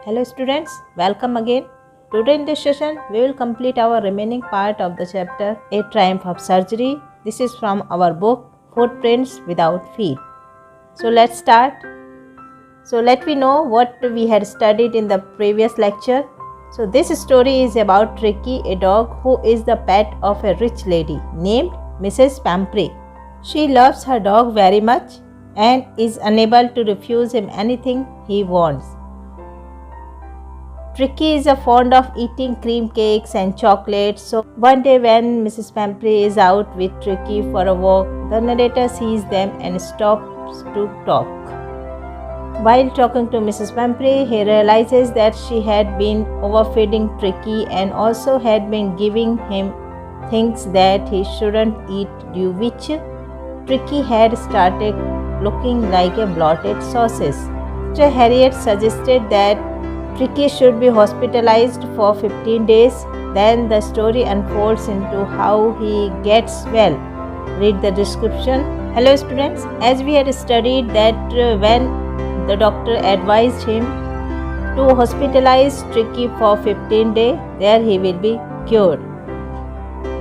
Hello students, welcome again. Today in this session, we will complete our remaining part of the chapter A Triumph of Surgery. This is from our book Footprints Without Feet. So let's start. So let me know what we had studied in the previous lecture. So this story is about Tricky, a dog who is the pet of a rich lady named Mrs. Pamprey. She loves her dog very much and is unable to refuse him anything he wants. Tricky is fond of eating cream cakes and chocolates. So one day when Mrs. Pamprey is out with Tricky for a walk, the narrator sees them and stops to talk. While talking to Mrs. Pamprey, he realizes that she had been overfeeding Tricky and also had been giving him things that he shouldn't eat, due which Tricky had started looking like a bloated sausage. Mr. Harriet suggested that Tricky should be hospitalized for 15 days. Then the story unfolds into how he gets well. Read the description. Hello students, as we had studied that when the doctor advised him to hospitalize Tricky for 15 days, there he will be cured.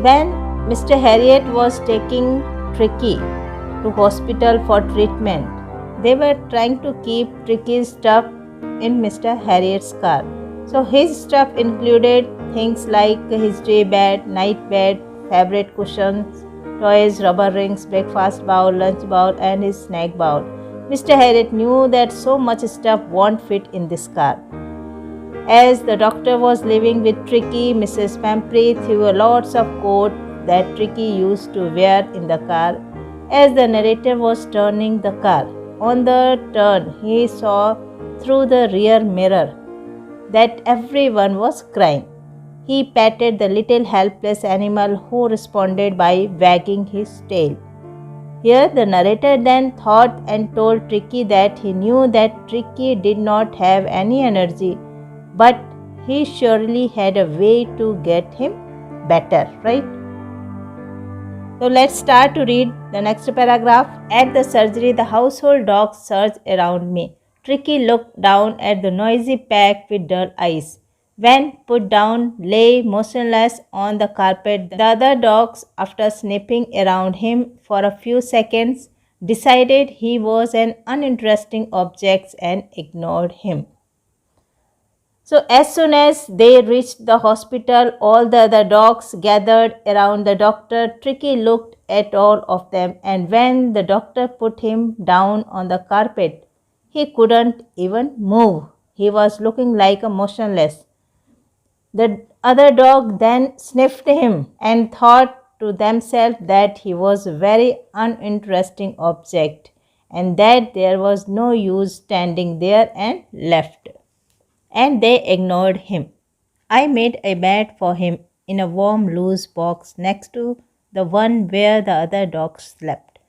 When Mr. Harriet was taking Tricky to hospital for treatment, they were trying to keep Tricky's stuff in Mr. Harriet's car. So his stuff included things like his day bed, night bed, favorite cushions, toys, rubber rings, breakfast bowl, lunch bowl and his snack bowl. Mr. Harriet knew that so much stuff won't fit in this car. As the doctor was living with Tricky, Mrs. Pamprey threw lots of coats that Tricky used to wear in the car. As the narrator was turning the car, on the turn he saw through the rear mirror that everyone was crying. He patted the little helpless animal, who responded by wagging his tail. Here the narrator then thought and told Tricky that he knew that Tricky did not have any energy, but he surely had a way to get him better, right? So let's start to read the next paragraph. At the surgery, the household dogs surged around me. Tricky looked down at the noisy pack with dull eyes. When put down, lay motionless on the carpet. The other dogs, after sniffing around him for a few seconds, decided he was an uninteresting object and ignored him. So as soon as they reached the hospital, all the other dogs gathered around the doctor. Tricky looked at all of them, and when the doctor put him down on the carpet, he couldn't even move. He was looking like a motionless. The other dog then sniffed him and thought to themselves that he was a very uninteresting object and that there was no use standing there, and left. And they ignored him. I made a bed for him in a warm loose box next to the one where the other dogs slept.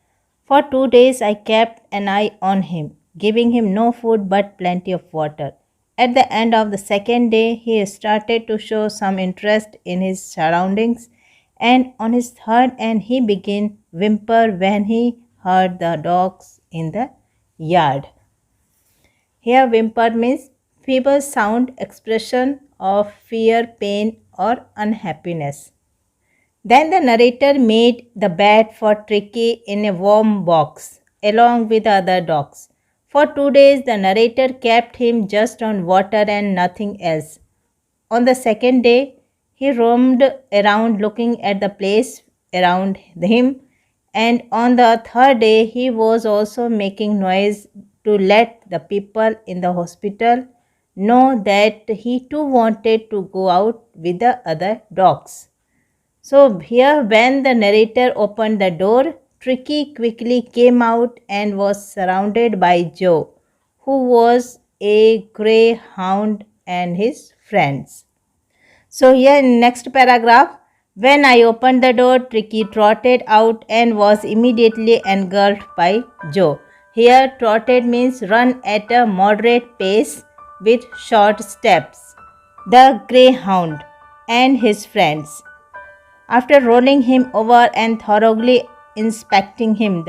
For 2 days I kept an eye on him, giving him no food but plenty of water. At the end of the second day, he started to show some interest in his surroundings, and on his third and he began whimper when he heard the dogs in the yard. Here whimper means feeble sound expression of fear, pain or unhappiness. Then the narrator made the bed for Tricky in a warm box along with the other dogs. For 2 days the narrator kept him just on water and nothing else. On the second day he roamed around looking at the place around him, and on the third day he was also making noise to let the people in the hospital know that he too wanted to go out with the other dogs. So here when the narrator opened the door, Tricky quickly came out and was surrounded by Joe, who was a greyhound, and his friends. So here in next paragraph, when I opened the door, Tricky trotted out and was immediately engulfed by Joe. Here trotted means run at a moderate pace with short steps. The greyhound and his friends. After rolling him over and thoroughly inspecting him,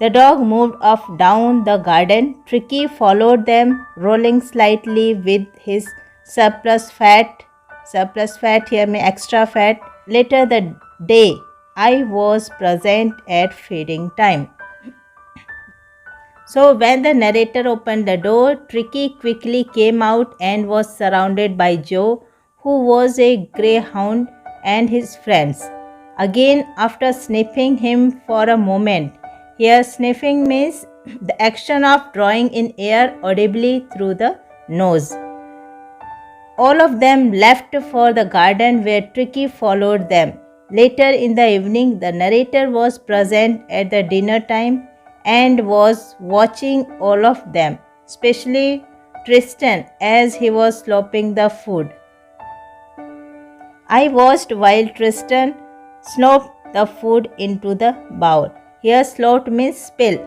The dog moved up down the garden. Tricky followed them, rolling slightly with his surplus fat. Surplus fat here means extra fat. Later the day, I was present at feeding time. So when the narrator opened the door, Tricky quickly came out and was surrounded by Joe, who was a greyhound, and his friends. Again, after sniffing him for a moment, here sniffing means the action of drawing in air audibly through the nose. All of them left for the garden where Tricky followed them. Later in the evening, the narrator was present at the dinner time and was watching all of them, especially Tristan as he was slopping the food. I watched while Tristan slopped the food into the bowl. Here, slop means spill.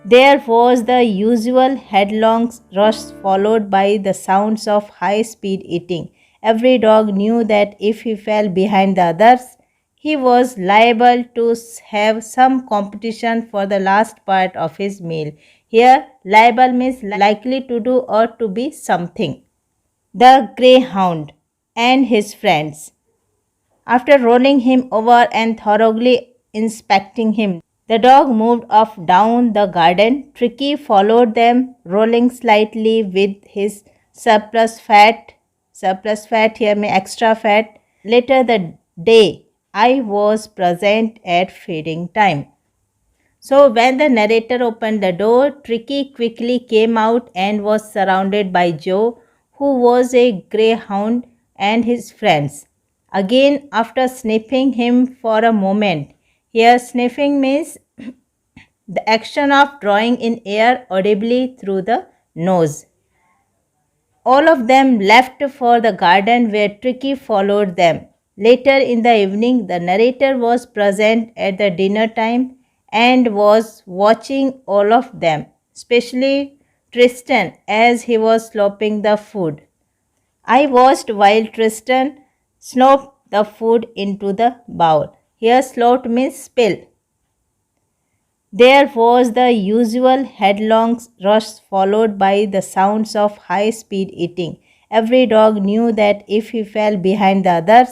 There was the usual headlong rush followed by the sounds of high-speed eating. Every dog knew that if he fell behind the others, he was liable to have some competition for the last part of his meal. Here, liable means likely to do or to be something. The greyhound and his friends. After rolling him over and thoroughly inspecting him, the dog moved up down the garden. Tricky followed them, rolling slightly with his surplus fat. Surplus fat here means extra fat. Later the day, I was present at feeding time. So when the narrator opened the door, Tricky quickly came out and was surrounded by Joe, who was a greyhound, and his friends. Again, after sniffing him for a moment, here sniffing means the action of drawing in air audibly through the nose. All of them left for the garden where Tricky followed them. Later in the evening, the narrator was present at the dinner time and was watching all of them, especially Tristan as he was slopping the food. I watched while Tristan slopped the food into the bowl. Here, slop means spill. There was the usual headlong rush followed by the sounds of high-speed eating. Every dog knew that if he fell behind the others,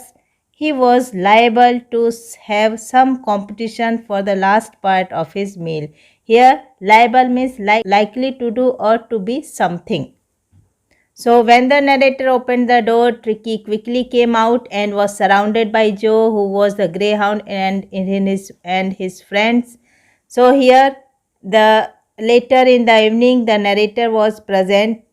he was liable to have some competition for the last part of his meal. Here, liable means likely to do or to be something. So when the narrator opened the door, Tricky quickly came out and was surrounded by Joe, who was the greyhound, and his friends. So here, the later in the evening, the narrator was present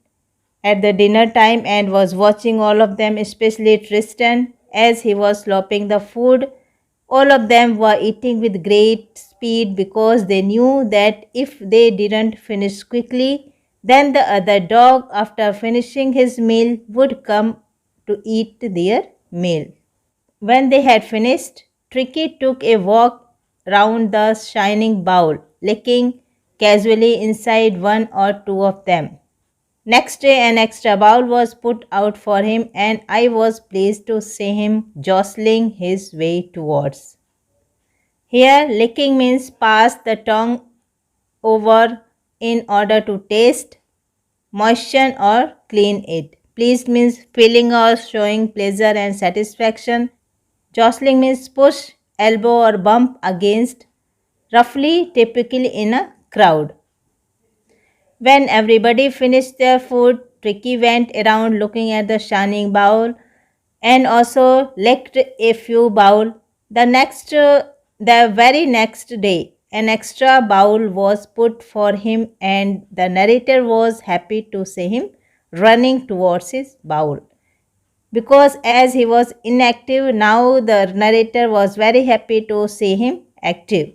at the dinner time and was watching all of them, especially Tristan, as he was slopping the food. All of them were eating with great speed because they knew that if they didn't finish quickly, then the other dog, after finishing his meal, would come to eat their meal. When they had finished, Tricky took a walk round the shining bowl, licking casually inside one or two of them. Next day, an extra bowl was put out for him, and I was pleased to see him jostling his way towards. Here, licking means pass the tongue over in order to taste, moisten, or clean it. Pleased means feeling or showing pleasure and satisfaction. Jostling means push, elbow, or bump against, roughly, typically in a crowd. When everybody finished their food, Tricky went around looking at the shining bowl and also licked a few bowls. The very next day, an extra bowl was put for him, and the narrator was happy to see him running towards his bowl. Because as he was inactive, now the narrator was very happy to see him active.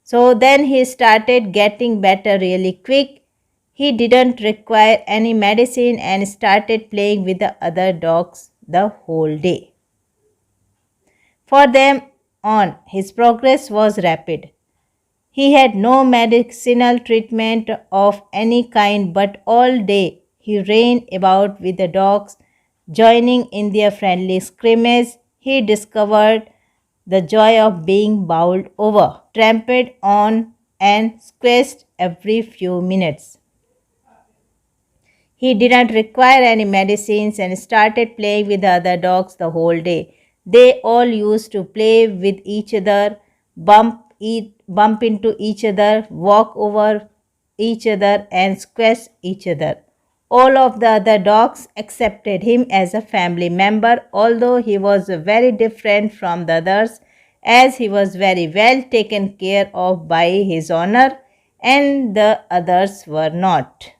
So then he started getting better really quick. He didn't require any medicine and started playing with the other dogs the whole day. For them on, his progress was rapid. He had no medicinal treatment of any kind, but all day he ran about with the dogs, joining in their friendly scrimmage. He discovered the joy of being bowled over. trampled on and squeezed every few minutes. He didn't require any medicines and started playing with the other dogs the whole day. They all used to play with each other, bump into each other, walk over each other, and squash each other. All of the other dogs accepted him as a family member, although he was very different from the others, as he was very well taken care of by his owner, and the others were not.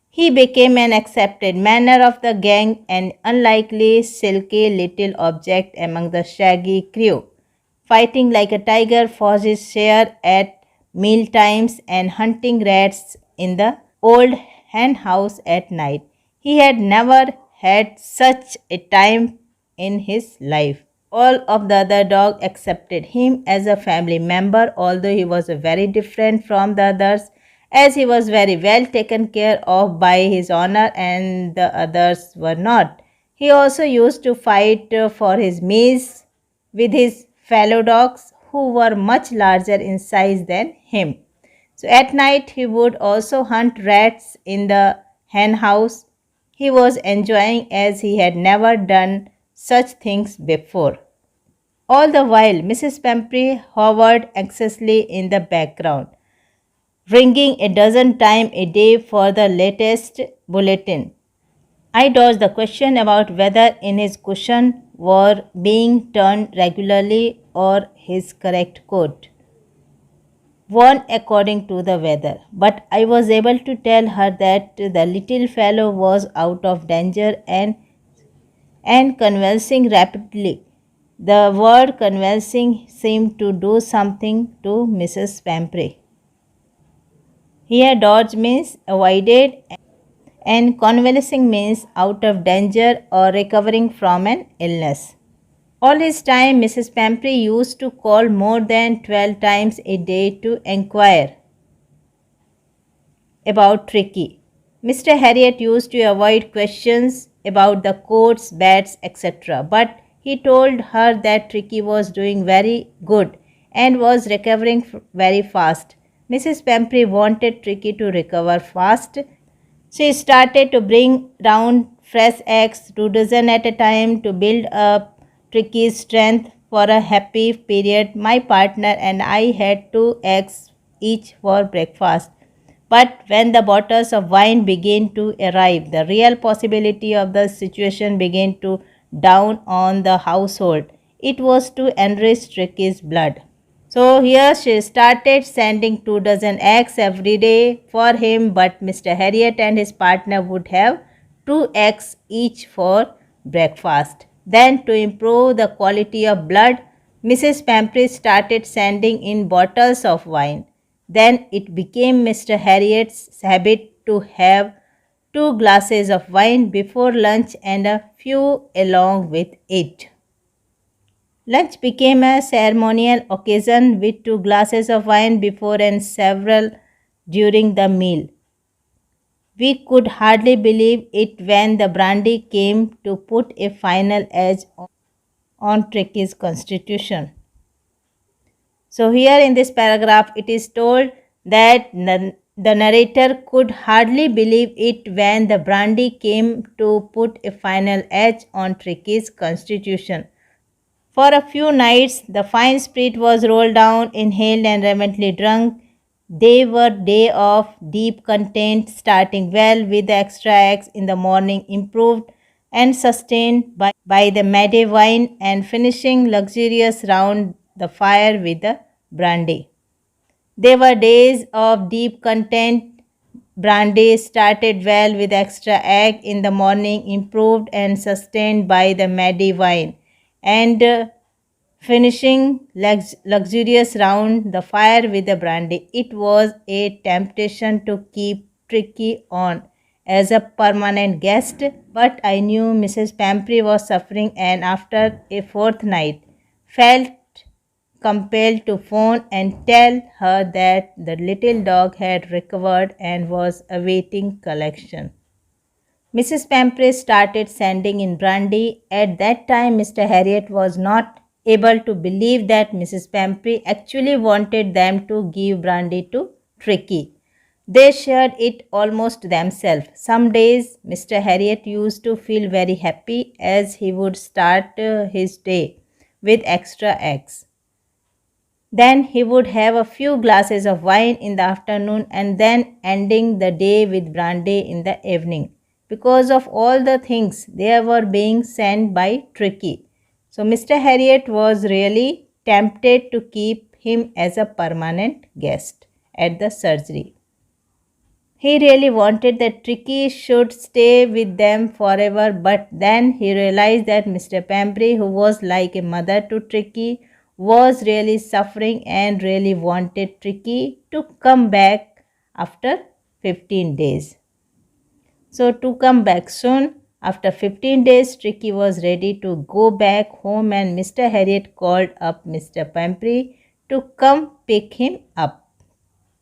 He became an accepted member of the gang, an unlikely, silky little object among the shaggy crew, fighting like a tiger for his share at meal times and hunting rats in the old hen house at night. He had never had such a time in his life. All of the other dogs accepted him as a family member, although he was very different from the others, as he was very well taken care of by his owner and the others were not. He also used to fight for his meals with his fellow dogs who were much larger in size than him. So at night he would also hunt rats in the hen house. He was enjoying as he had never done such things before. All the while, Mrs. Pumphrey hovered anxiously in the background, ringing a dozen times a day for the latest bulletin. I dodged the question about whether in his cushion were being turned regularly or his correct coat, worn according to the weather. But I was able to tell her that the little fellow was out of danger and convulsing rapidly. The word convulsing seemed to do something to Mrs. Pumphrey. Here, dodge means avoided and convalescing means out of danger or recovering from an illness. All this time, Mrs. Pumphrey used to call more than 12 times a day to inquire about Tricky. Mr. Harriet used to avoid questions about the coats, bats, etc. But he told her that Tricky was doing very good and was recovering very fast. Mrs. Pumphrey wanted Tricky to recover fast. She started to bring round fresh eggs, 2 dozen at a time, to build up Tricky's strength. For a happy period, my partner and I had 2 eggs each for breakfast. But when the bottles of wine began to arrive, the real possibility of the situation began to dawn on the household. It was to enrich Tricky's blood. So here she started sending 2 dozen eggs every day for him, but Mr. Harriet and his partner would have 2 eggs each for breakfast. Then, to improve the quality of blood, Mrs. Pumphrey started sending in bottles of wine. Then it became Mr. Harriet's habit to have 2 glasses of wine before lunch and a few along with it. Lunch became a ceremonial occasion with 2 glasses of wine before and several during the meal. We could hardly believe it when the brandy came to put a final edge on Tricky's constitution. So here in this paragraph it is told that the narrator could hardly believe it when the brandy came to put a final edge on Tricky's constitution. For a few nights, the fine spirit was rolled down, inhaled and reverently drunk. They were days of deep content, starting well with the extra eggs in the morning, improved and sustained by the Madeira wine, and finishing luxurious round the fire with the brandy. They were days of deep content. Brandy started well with extra egg in the morning, improved and sustained by the Madeira wine, and finishing luxurious round the fire with the brandy. It was a temptation to keep Tricky on as a permanent guest, but I knew Mrs. Pumphrey was suffering, and after a fortnight felt compelled to phone and tell her that the little dog had recovered and was awaiting collection. Mrs. Pumphrey started sending in brandy. At that time, Mr. Harriet was not able to believe that Mrs. Pampry actually wanted them to give brandy to Tricky. They shared it almost themselves. Some days Mr. Harriet used to feel very happy as he would start his day with extra eggs. Then he would have a few glasses of wine in the afternoon and then ending the day with brandy in the evening. Because of all the things they were being sent by Tricky. So Mr. Harriet was really tempted to keep him as a permanent guest at the surgery. He really wanted that Tricky should stay with them forever, but then he realized that Mr. Pampry, who was like a mother to Tricky, was really suffering and really wanted Tricky to come back after 15 days. So, to come back soon, after 15 days, Tricky was ready to go back home, and Mr. Harriet called up Mr. Pampry to come pick him up.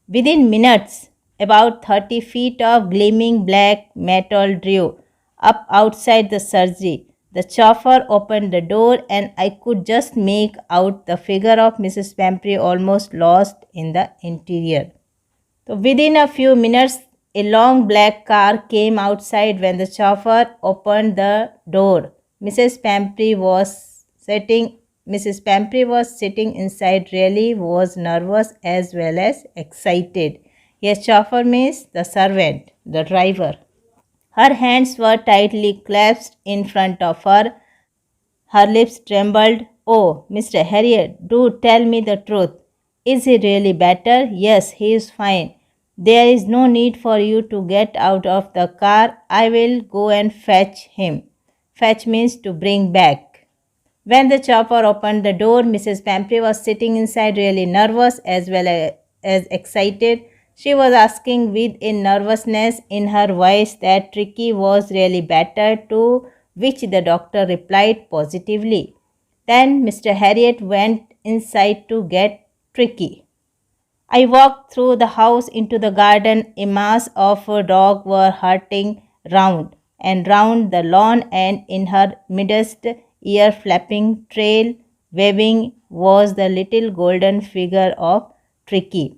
Within minutes, about 30 feet of gleaming black metal drew up outside the surgery. The chauffeur opened the door and I could just make out the figure of Mrs. Pampry almost lost in the interior. So within a few minutes, a long black car came outside when the chauffeur opened the door. Mrs. Pampry was sitting inside, really was nervous as well as excited. Yes, chauffeur means the servant, the driver. Her hands were tightly clasped in front of her. Her lips trembled. Oh, Mr. Harriet, do tell me the truth. Is he really better? Yes, he is fine. There is no need for you to get out of the car. I will go and fetch him. Fetch means to bring back. When the chauffeur opened the door, Mrs. Pampry was sitting inside, really nervous as well as excited. She was asking with a nervousness in her voice that Tricky was really better, to which the doctor replied positively. Then Mr. Harriet went inside to get Tricky. I walked through the house into the garden. A mass of dogs were hurting round and round the lawn, and in her midst, ear flapping, trail waving, was the little golden figure of Tricky.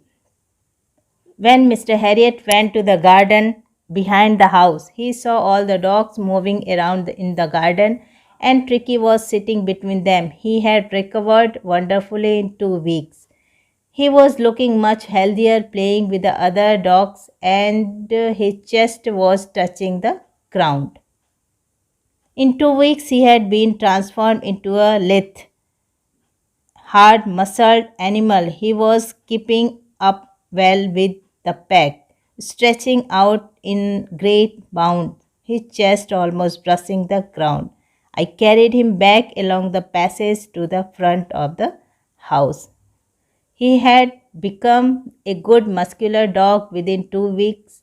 When Mr. Harriet went to the garden behind the house, he saw all the dogs moving around in the garden, and Tricky was sitting between them. He had recovered wonderfully in 2 weeks. He was looking much healthier, playing with the other dogs, and his chest was touching the ground. In 2 weeks, he had been transformed into a lithe, hard muscled animal. He was keeping up well with the pack, stretching out in great bounds, his chest almost brushing the ground. I carried him back along the passage to the front of the house. He had become a good muscular dog within 2 weeks.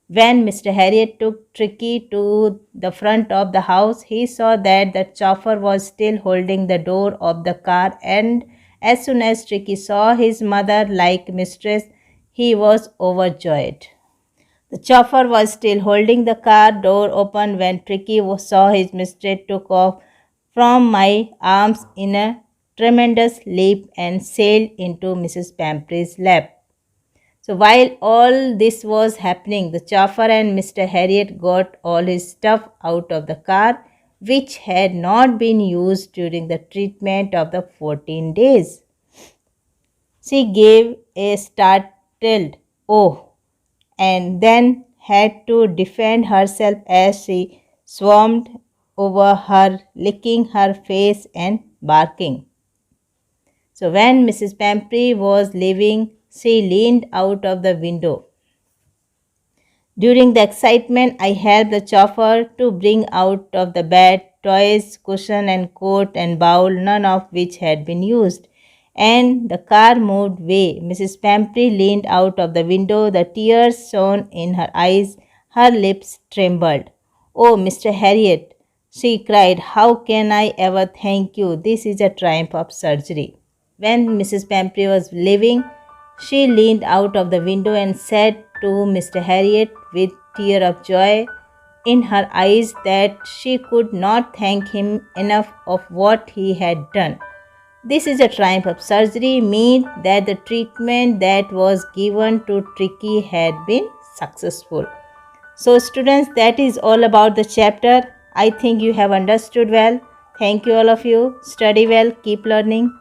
When Mr. Harriet took Tricky to the front of the house, he saw that the chauffeur was still holding the door of the car, and as soon as Tricky saw his mother like mistress, he was overjoyed. The chauffeur was still holding the car door open when Tricky saw his mistress took off from my arms in a tremendous leap and sailed into Mrs. Pampry's lap. So while all this was happening, the chauffeur and Mr. Harriet got all his stuff out of the car, which had not been used during the treatment of the 14 days. She gave a startled "oh" and then had to defend herself as she swarmed over her, licking her face and barking. So when Mrs. Pampry was leaving, she leaned out of the window. During the excitement, I helped the chauffeur to bring out of the bed toys, cushion and coat and bowl, none of which had been used. And the car moved away. Mrs. Pampry leaned out of the window, the tears shone in her eyes, her lips trembled. Oh, Mr. Harriet, she cried, how can I ever thank you? This is a triumph of surgery. When Mrs. Pampry was leaving, she leaned out of the window and said to Mr. Harriet with tear of joy in her eyes that she could not thank him enough of what he had done. This is a triumph of surgery, meant that the treatment that was given to Tricky had been successful. So students, that is all about the chapter. I think you have understood well. Thank you all of you. Study well, keep learning.